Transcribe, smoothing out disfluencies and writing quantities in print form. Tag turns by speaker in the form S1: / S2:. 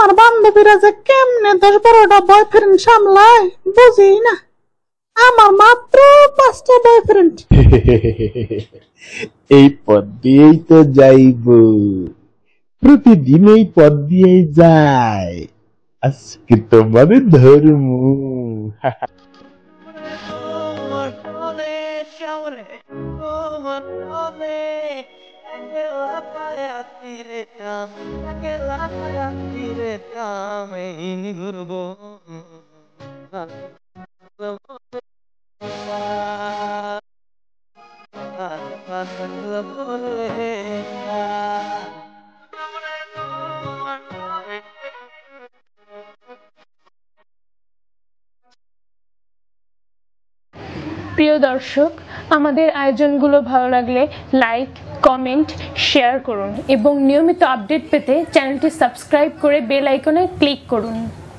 S1: আমার বান্ধবীরা যে কেমনে 10-12টা বয়ফ্রেন্ড সামলায় বুঝি না। আমার মাত্র 5টা বয়ফ্রেন্ড।
S2: এই পথ দিয়েই তো যাইব, প্রতিদিন এই পথ দিয়েই যায়, আজকে তোমাদের ধর্ম।
S3: প্রিয় দর্শক, আমাদের আয়োজনগুলো ভালো লাগলে লাইক, কমেন্ট, শেয়ার করুন এবং নিয়মিত আপডেট পেতে চ্যানেলটি সাবস্ক্রাইব করে বেল আইকনে ক্লিক করুন।